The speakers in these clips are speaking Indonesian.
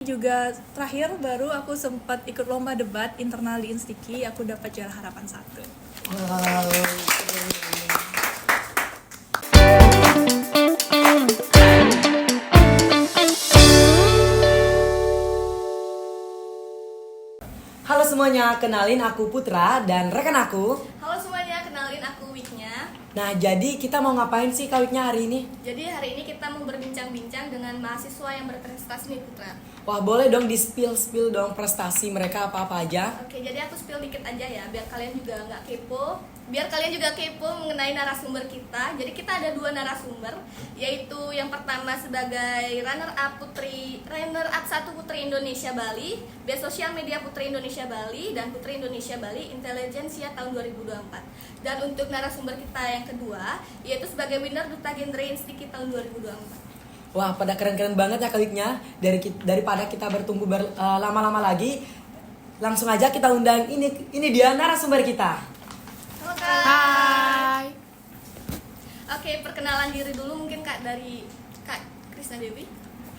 Juga terakhir baru aku sempat ikut lomba debat internal di Instiki, aku dapat juara harapan 1. Wow. Halo semuanya, kenalin aku Putra dan rekan aku. Halo semuanya, kenalin aku Wiknya. Nah, jadi kita mau ngapain sih Kak Wiknya hari ini? Jadi hari ini kita mau berbincang-bincang dengan mahasiswa yang berprestasi nih Putra. Wah, boleh dong di-spill dong prestasi mereka apa-apa aja. Oke, jadi aku spill dikit aja ya, biar kalian juga nggak kepo. Biar kalian juga kepo mengenai narasumber kita. Jadi kita ada 2 narasumber, yaitu yang pertama sebagai runner up 1 Putri Indonesia Bali, Best Social Media Putri Indonesia Bali, dan Putri Indonesia Bali Intelligentsia tahun 2024. Dan untuk narasumber kita yang kedua, yaitu sebagai winner Duta Genre Instiki tahun 2024. Wah, pada keren-keren banget ya Kak Wiknya. Daripada kita bertunggu lama-lama lagi, langsung aja kita undang ini dia narasumber kita. Halo Kak. Hai. Oke, perkenalan diri dulu mungkin Kak dari Kak Krisna Dewi.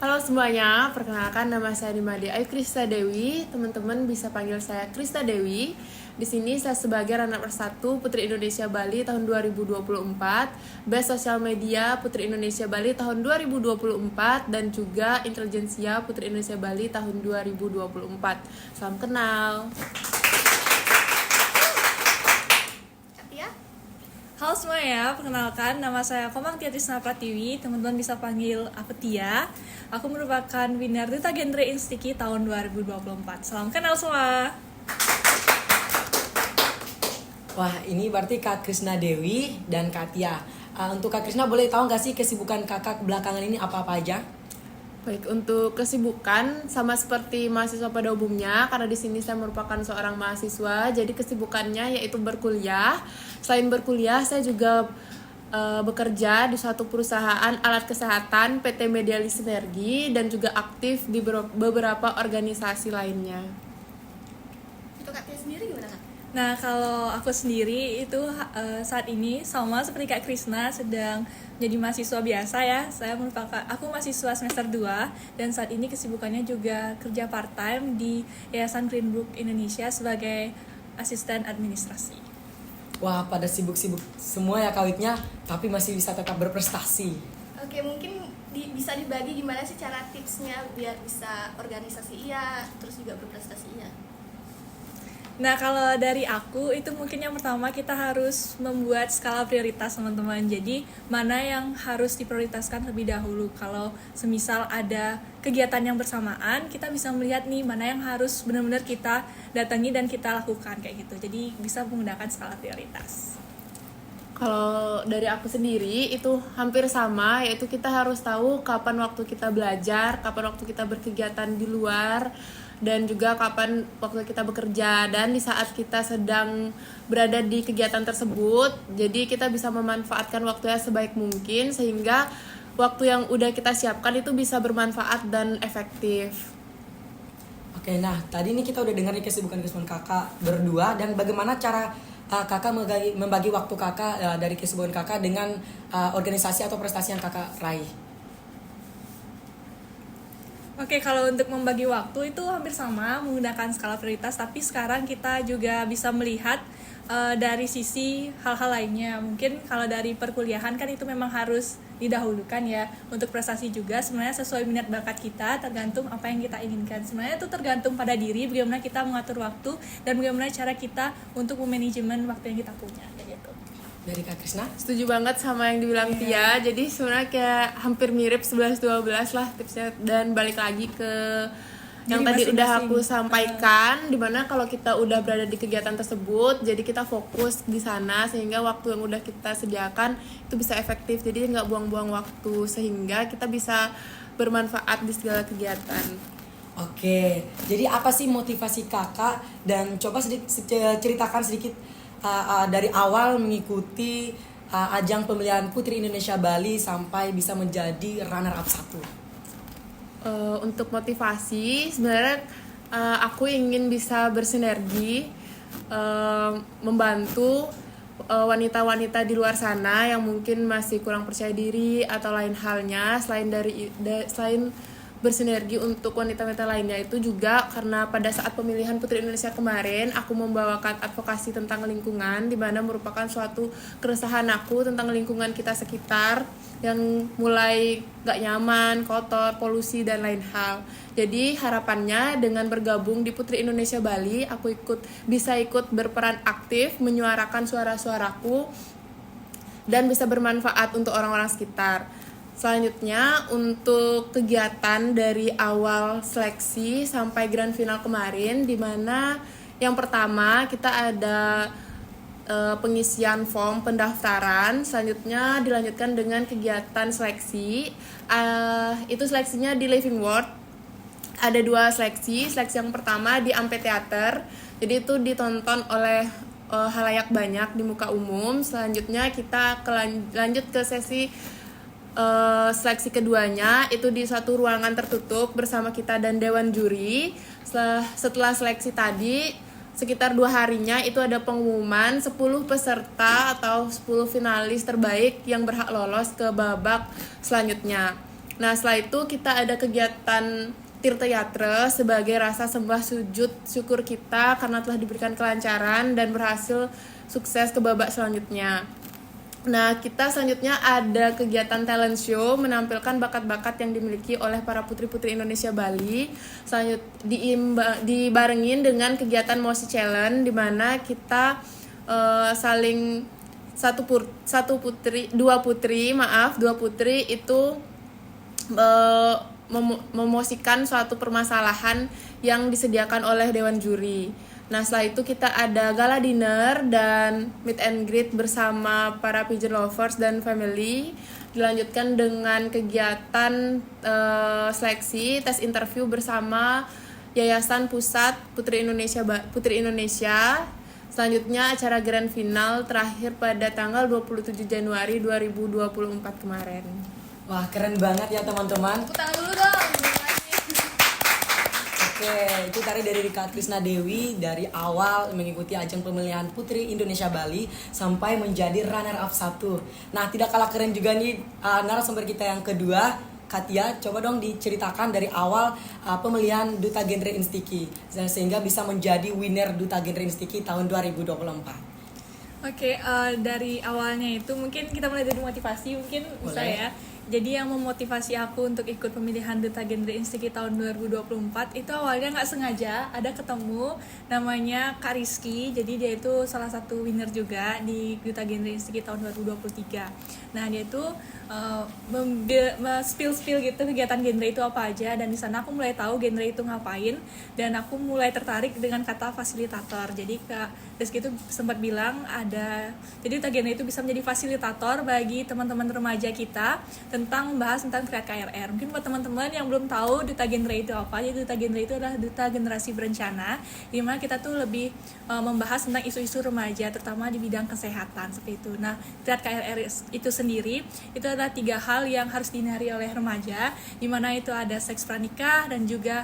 Halo semuanya, perkenalkan nama saya Nimade Ayu Krista Dewi. Teman-teman bisa panggil saya Krista Dewi. Di sini saya sebagai runner-up 1 Putri Indonesia Bali tahun 2024, Best Social Media Putri Indonesia Bali tahun 2024, dan juga Intelligentsia Putri Indonesia Bali tahun 2024. Salam kenal. Katia. Halo semuanya, perkenalkan nama saya Komang Tia Tisna Pratiwi, teman-teman bisa panggil aku Tia. Aku merupakan winner Duta Genre Instiki tahun 2024. Salam kenal semua. Wah, ini berarti Kak Krisna Dewi dan Kak Tia. Untuk Kak Krisna, boleh tahu nggak sih kesibukan kakak belakangan ini apa-apa aja? Baik, untuk kesibukan sama seperti mahasiswa pada umumnya, karena di sini saya merupakan seorang mahasiswa, jadi kesibukannya yaitu berkuliah. Selain berkuliah, saya juga bekerja di suatu perusahaan alat kesehatan PT Mediali Sinergi dan juga aktif di beberapa organisasi lainnya. Untuk Kak Tia sendiri gimana Kak? Nah, kalau aku sendiri itu saat ini sama seperti Kak Krisna sedang jadi mahasiswa biasa ya. Aku mahasiswa semester 2 dan saat ini kesibukannya juga kerja part-time di Yayasan Greenbrook Indonesia sebagai asisten administrasi. Wah, pada sibuk-sibuk semua ya Kak Wiknya, tapi masih bisa tetap berprestasi. Oke, mungkin bisa dibagi gimana sih cara tipsnya biar bisa organisasi iya, terus juga berprestasi iya. Nah, kalau dari aku itu mungkin yang pertama kita harus membuat skala prioritas teman-teman. Jadi mana yang harus diprioritaskan lebih dahulu. Kalau semisal ada kegiatan yang bersamaan, kita bisa melihat nih mana yang harus benar-benar kita datangi dan kita lakukan kayak gitu. Jadi bisa menggunakan skala prioritas. Kalau dari aku sendiri itu hampir sama, yaitu kita harus tahu kapan waktu kita belajar, kapan waktu kita berkegiatan di luar, dan juga kapan waktu kita bekerja. Dan di saat kita sedang berada di kegiatan tersebut, jadi kita bisa memanfaatkan waktunya sebaik mungkin sehingga waktu yang udah kita siapkan itu bisa bermanfaat dan efektif. Oke, nah tadi ini kita udah dengar nih kesibukan kakak berdua dan bagaimana cara kakak membagi waktu kakak dari kesibukan kakak dengan organisasi atau prestasi yang kakak raih. Oke, kalau untuk membagi waktu itu hampir sama menggunakan skala prioritas, tapi sekarang kita juga bisa melihat dari sisi hal-hal lainnya. Mungkin kalau dari perkuliahan kan itu memang harus didahulukan ya. Untuk prestasi juga sebenarnya sesuai minat bakat kita, tergantung apa yang kita inginkan. Sebenarnya itu tergantung pada diri, bagaimana kita mengatur waktu dan bagaimana cara kita untuk memanajemen waktu yang kita punya kayak gitu. Dari Kak Krisna? Setuju banget sama yang dibilang Tia. Jadi sebenarnya kayak hampir mirip 11-12 lah tipsnya. Dan balik lagi ke yang Jadi tadi udah aku masing-masing. sampaikan, dimana kalau kita udah berada di kegiatan tersebut, jadi kita fokus di sana sehingga waktu yang udah kita sediakan itu bisa efektif. Jadi nggak buang-buang waktu sehingga kita bisa bermanfaat di segala kegiatan. Oke, jadi apa sih motivasi kakak dan coba ceritakan sedikit dari awal mengikuti ajang pemilihan Putri Indonesia Bali sampai bisa menjadi runner-up 1. Untuk motivasi sebenarnya aku ingin bisa bersinergi membantu wanita-wanita di luar sana yang mungkin masih kurang percaya diri atau lain halnya selain bersinergi untuk wanita-wanita lainnya itu juga karena pada saat pemilihan Putri Indonesia kemarin aku membawakan advokasi tentang lingkungan, di mana merupakan suatu keresahan aku tentang lingkungan kita sekitar yang mulai gak nyaman, kotor, polusi dan lain hal. Jadi harapannya dengan bergabung di Putri Indonesia Bali, aku bisa ikut berperan aktif menyuarakan suara-suaraku dan bisa bermanfaat untuk orang-orang sekitar. Selanjutnya untuk kegiatan dari awal seleksi sampai grand final kemarin, di mana yang pertama kita ada pengisian form pendaftaran, selanjutnya dilanjutkan dengan kegiatan seleksi. Itu seleksinya di Living World. Ada 2 seleksi yang pertama di Amphitheater, jadi itu ditonton oleh halayak banyak di muka umum. Selanjutnya kita lanjut ke sesi seleksi keduanya, itu di suatu ruangan tertutup bersama kita dan dewan juri. Setelah seleksi tadi sekitar 2 harinya itu ada pengumuman 10 peserta atau 10 finalis terbaik yang berhak lolos ke babak selanjutnya. Nah setelah itu kita ada kegiatan Tirta Yatra sebagai rasa sembah sujud syukur kita karena telah diberikan kelancaran dan berhasil sukses ke babak selanjutnya. Nah, kita selanjutnya ada kegiatan talent show menampilkan bakat-bakat yang dimiliki oleh para putri-putri Indonesia Bali. Dibarengin dengan kegiatan Mosi Challenge, di mana kita saling dua putri itu memosikan suatu permasalahan yang disediakan oleh dewan juri. Nah setelah itu kita ada gala dinner dan meet and greet bersama para pigeon lovers dan family. Dilanjutkan dengan kegiatan seleksi tes interview bersama Yayasan Pusat Putri Indonesia. Selanjutnya acara grand final terakhir pada tanggal 27 Januari 2024 kemarin. Wah keren banget ya teman-teman. Tepuk tangan dulu dong. Oke, itu tadi dari Kak Krisna Dewi dari awal mengikuti ajang pemilihan Putri Indonesia Bali sampai menjadi runner up 1. Nah, tidak kalah keren juga nih narasumber kita yang kedua, Katia. Coba dong diceritakan dari awal pemilihan Duta Genre Instiki sehingga bisa menjadi winner Duta Genre Instiki tahun 2024. Oke, dari awalnya itu mungkin kita mulai dari motivasi, mungkin bisa Boleh. ya. Jadi yang memotivasi aku untuk ikut pemilihan Duta Genre Instiki tahun 2024 itu awalnya nggak sengaja ada ketemu namanya Kak Rizky. Jadi dia itu salah satu winner juga di Duta Genre Instiki tahun 2023. Nah dia itu spill gitu kegiatan genre itu apa aja, dan di sana aku mulai tahu genre itu ngapain, dan aku mulai tertarik dengan kata fasilitator. Jadi Kak Rizky itu sempat bilang jadi Duta Genre itu bisa menjadi fasilitator bagi teman-teman remaja kita tentang membahas tentang Triad KRR. Mungkin buat teman-teman yang belum tahu Duta Genre itu apa, jadi Duta Genre itu adalah Duta Generasi Berencana, di mana kita tuh lebih membahas tentang isu-isu remaja, terutama di bidang kesehatan seperti itu. Nah, Triad KRR itu sendiri itu adalah 3 hal yang harus dihindari oleh remaja, di mana itu ada seks pranikah dan juga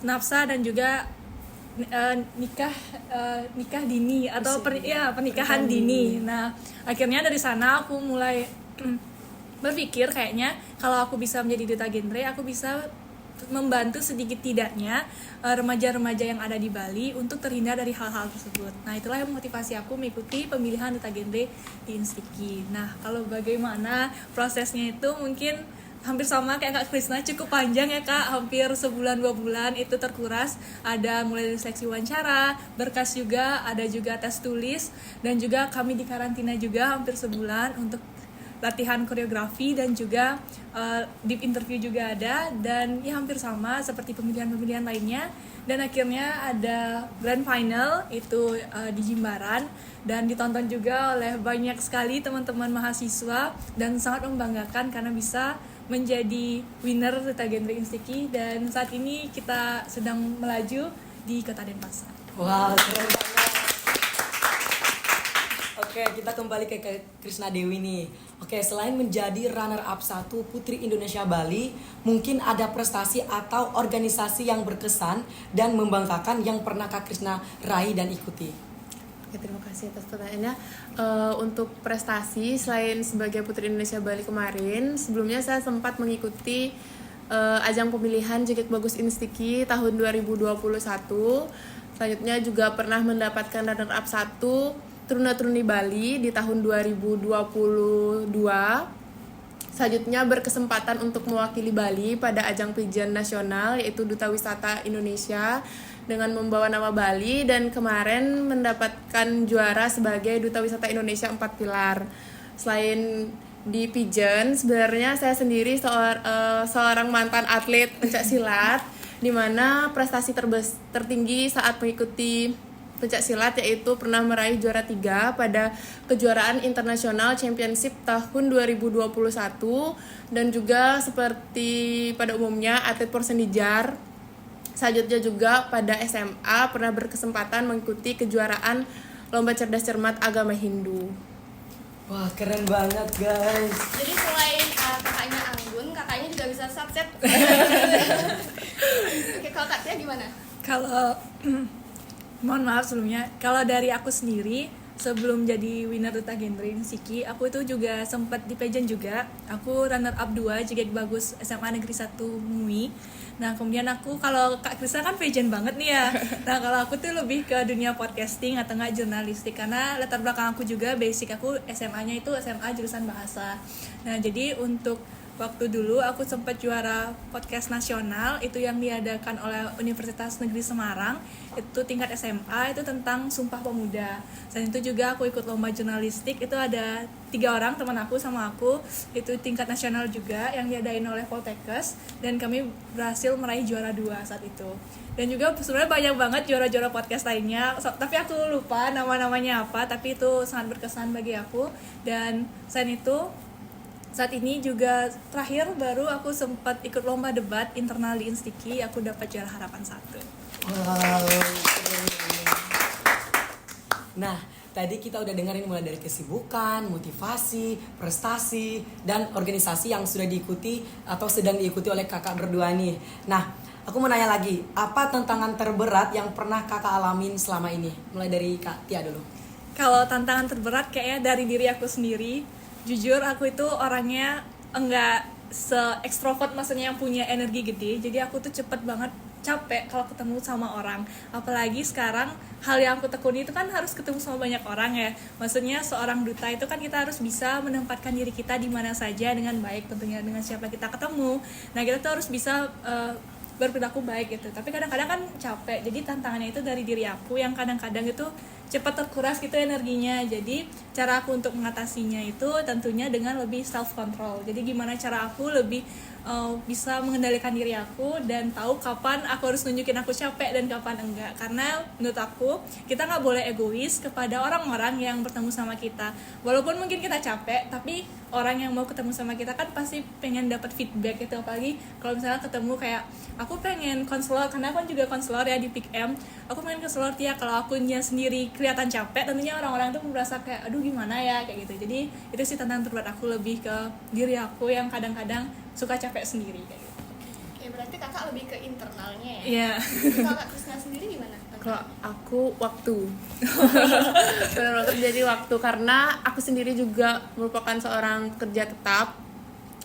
nafsa dan juga nikah dini atau pernikahan dini. Nah, akhirnya dari sana aku mulai berpikir kayaknya kalau aku bisa menjadi duta genre, aku bisa membantu sedikit tidaknya remaja-remaja yang ada di Bali untuk terhindar dari hal-hal tersebut. Nah, itulah yang motivasi aku mengikuti pemilihan duta genre di Instiki. Nah, kalau bagaimana prosesnya itu mungkin hampir sama kayak Kak Krisna, cukup panjang ya Kak, hampir sebulan 2 bulan itu terkuras. Ada mulai dari seleksi wawancara, berkas juga, ada juga tes tulis, dan juga kami di karantina juga hampir sebulan untuk latihan koreografi dan juga deep interview juga ada, dan ya hampir sama seperti pemilihan-pemilihan lainnya. Dan akhirnya ada grand final itu di Jimbaran, dan ditonton juga oleh banyak sekali teman-teman mahasiswa, dan sangat membanggakan karena bisa menjadi winner Duta Genre Instiki, dan saat ini kita sedang melaju di Kota Denpasar. Wow, keren banget. Oke, kita kembali ke Krisna Dewi nih. Oke, selain menjadi runner up 1 Putri Indonesia Bali, mungkin ada prestasi atau organisasi yang berkesan dan membanggakan yang pernah Kak Krisna raih dan ikuti. Oke, terima kasih atas pertanyaannya. Untuk prestasi, selain sebagai Putri Indonesia Bali kemarin, sebelumnya saya sempat mengikuti ajang pemilihan JKT Bagus Instiki tahun 2021. Selanjutnya juga pernah mendapatkan runner up 1 Truna-Truni Bali di tahun 2022. Selanjutnya berkesempatan untuk mewakili Bali pada ajang pageant nasional yaitu Duta Wisata Indonesia dengan membawa nama Bali, dan kemarin mendapatkan juara sebagai Duta Wisata Indonesia 4 pilar. Selain di pageant, sebenarnya saya sendiri seorang mantan atlet pencak silat di mana prestasi tertinggi saat mengikuti pencak silat yaitu pernah meraih juara 3 pada kejuaraan internasional championship tahun 2021, dan juga seperti pada umumnya atlet Porsendijar. Selanjutnya juga pada SMA pernah berkesempatan mengikuti kejuaraan lomba cerdas cermat agama Hindu. Wah, keren banget guys. Jadi selain kakaknya anggun, kakaknya juga bisa satset. Oke, kalau Kak Tia gimana? Kalau mohon maaf sebelumnya, kalau dari aku sendiri sebelum jadi winner Duta Genre Siki, aku itu juga sempat di pageant juga. Aku runner up 2 JKT Bagus SMA Negeri 1 MUI. Nah, kemudian aku, kalau Kak Krisna kan pageant banget nih ya. Nah, kalau aku tuh lebih ke dunia podcasting atau enggak jurnalistik, karena latar belakang aku juga basic aku SMA-nya itu SMA jurusan bahasa. Nah, jadi untuk waktu dulu aku sempat juara podcast nasional itu yang diadakan oleh Universitas Negeri Semarang, itu tingkat SMA, itu tentang Sumpah Pemuda. Selain itu juga aku ikut lomba jurnalistik, itu ada 3 orang teman aku sama aku, itu tingkat nasional juga yang diadain oleh Poltekkes, dan kami berhasil meraih juara 2 saat itu. Dan juga sebenarnya banyak banget juara-juara podcast lainnya, tapi aku lupa nama-namanya apa, tapi itu sangat berkesan bagi aku. Dan selain itu saat ini juga terakhir baru aku sempat ikut lomba debat internal di Instiki, aku dapat juara harapan 1. Wow. Nah, tadi kita udah dengerin mulai dari kesibukan, motivasi, prestasi, dan organisasi yang sudah diikuti atau sedang diikuti oleh kakak berdua nih. Nah, aku mau nanya lagi, apa tantangan terberat yang pernah kakak alamin selama ini? Mulai dari Kak Tia dulu. Kalau tantangan terberat kayaknya dari diri aku sendiri. Jujur aku itu orangnya enggak se-ekstrovert, maksudnya yang punya energi gede. Jadi aku tuh cepet banget capek kalau ketemu sama orang. Apalagi sekarang hal yang aku tekuni itu kan harus ketemu sama banyak orang ya. Maksudnya seorang duta itu kan kita harus bisa menempatkan diri kita di mana saja dengan baik, tentunya dengan siapa kita ketemu. Nah, kita tuh harus bisa berperilaku baik gitu. Tapi kadang-kadang kan capek. Jadi tantangannya itu dari diri aku yang kadang-kadang itu cepat terkuras gitu energinya. Jadi cara aku untuk mengatasinya itu tentunya dengan lebih self control. Jadi gimana cara aku lebih bisa mengendalikan diri aku dan tahu kapan aku harus nunjukin aku capek dan kapan enggak. Karena menurut aku kita nggak boleh egois kepada orang-orang yang bertemu sama kita. Walaupun mungkin kita capek, tapi orang yang mau ketemu sama kita kan pasti pengen dapat feedback gitu. Apalagi kalau misalnya ketemu kayak aku pengen konselor, karena aku juga konselor ya di PIKM. Aku pengen konselor Tia, kalau akunya sendiri kelihatan capek, tentunya orang-orang tuh merasa kayak aduh gimana ya kayak gitu. Jadi itu sih tantangan terberat aku, lebih ke diri aku yang kadang-kadang suka capek sendiri kayak gitu. Oke, berarti kakak lebih ke internalnya ya? Iya. Kalau Kak Krisna sendiri gimana? Kalau aku waktu benar-benar jadi waktu, karena aku sendiri juga merupakan seorang pekerja tetap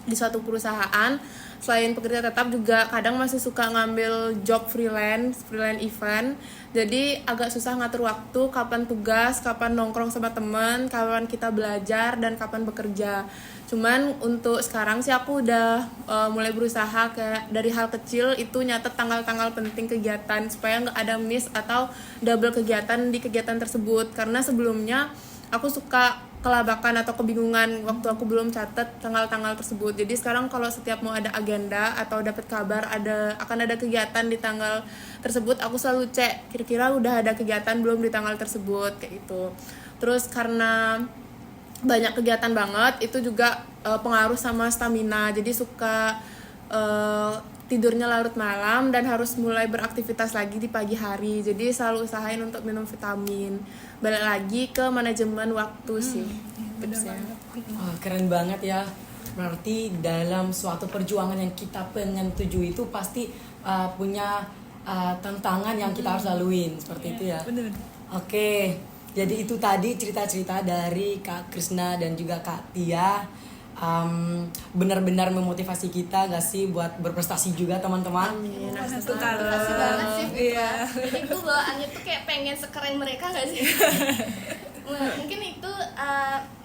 di suatu perusahaan. Selain pekerja tetap juga kadang masih suka ngambil job freelance event. Jadi agak susah ngatur waktu, kapan tugas, kapan nongkrong sama temen, kapan kita belajar, dan kapan bekerja. Cuman untuk sekarang sih aku udah mulai berusaha kayak dari hal kecil itu nyatet tanggal-tanggal penting kegiatan supaya nggak ada miss atau double kegiatan di kegiatan tersebut. Karena sebelumnya aku suka kelabakan atau kebingungan waktu aku belum catat tanggal-tanggal tersebut. Jadi sekarang kalau setiap mau ada agenda atau dapat kabar akan ada kegiatan di tanggal tersebut, aku selalu cek kira-kira udah ada kegiatan belum di tanggal tersebut kayak gitu. Terus karena banyak kegiatan banget, itu juga pengaruh sama stamina. Jadi suka tidurnya larut malam dan harus mulai beraktivitas lagi di pagi hari. Jadi selalu usahain untuk minum vitamin. Balik lagi ke manajemen waktu sih. Bener Tipsnya. banget. Wah, keren banget ya. Berarti dalam suatu perjuangan yang kita pengen tuju itu pasti punya tantangan yang kita harus laluin seperti itu ya. Bener. Oke, jadi itu tadi cerita-cerita dari Kak Krisna dan juga Kak Tia. benar-benar memotivasi kita gak sih buat berprestasi juga teman-teman. Amin. Itu Makasih banget sih Putra. Iya. Jadi gue bawaannya tuh kayak pengen sekeren mereka gak sih? Nah, mungkin itu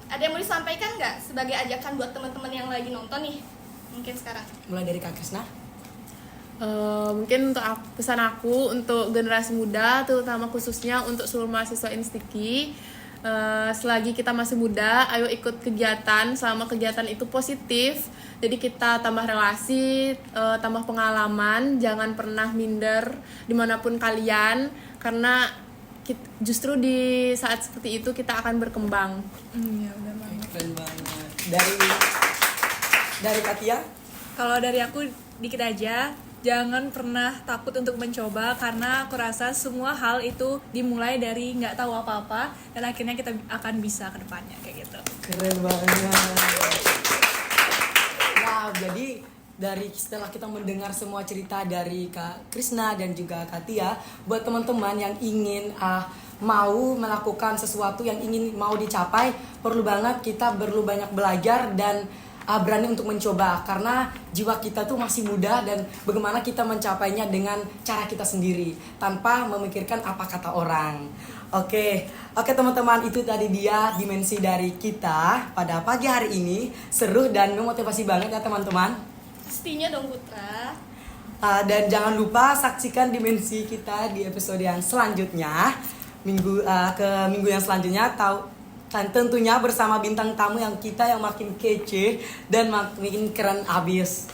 ada yang mau disampaikan nggak sebagai ajakan buat teman-teman yang lagi nonton nih? Mungkin sekarang. Mulai dari Kak Krisna. Mungkin untuk pesan aku untuk generasi muda, terutama khususnya untuk seluruh mahasiswa Instiki, selagi kita masih muda, ayo ikut kegiatan selama kegiatan itu positif. Jadi kita tambah relasi, tambah pengalaman, jangan pernah minder dimanapun kalian, karena justru di saat seperti itu kita akan berkembang. Iya, benar banget. Keren banget. Dari Katia. Kalau dari aku dikit aja, jangan pernah takut untuk mencoba karena aku rasa semua hal itu dimulai dari nggak tahu apa-apa dan akhirnya kita akan bisa ke depannya kayak gitu. Keren banget. Wow, jadi setelah kita mendengar semua cerita dari Kak Krisna dan juga Kak Tia, buat teman-teman yang ingin mau melakukan sesuatu yang ingin mau dicapai, perlu banyak belajar dan berani untuk mencoba, karena jiwa kita tuh masih muda dan bagaimana kita mencapainya dengan cara kita sendiri tanpa memikirkan apa kata orang. Oke teman-teman, itu tadi dia dimensi dari kita pada pagi hari ini. Seru dan memotivasi banget ya teman-teman. Pastinya dong Putra. Dan jangan lupa saksikan dimensi kita di episode yang selanjutnya, minggu yang selanjutnya, dan tentunya bersama bintang tamu yang makin kece dan makin keren abis.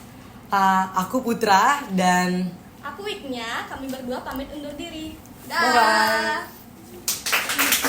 Aku Putra dan Aku Wiknya, kami berdua pamit undur diri. Dah. bye-bye.